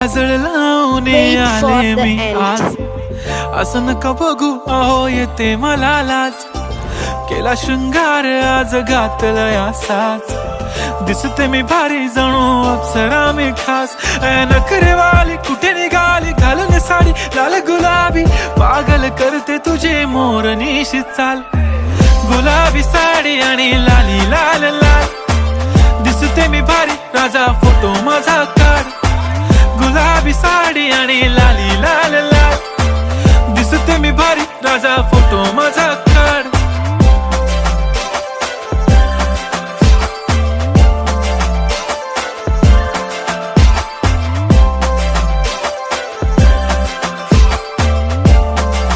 काजळ लावून आले मी आज, असं नका बघू अहो येते मला लाज. केला शृंगार आज घातलाय असाच, दिसते मी भारी जणू अप्सरा मी खास. नखरेवाली कुठे निघाली घालून साडी लाल गुलाबी, पागल करते तुझे मोरनीशी चाल. गुलाबी साडी आणि लाली लाल लाल, दिसते मी भारी राजा फोटो माझा काढ. गुलाबी साडी आणि लाली लाल लाल, दिसते मी भारी राजा फोटो माझा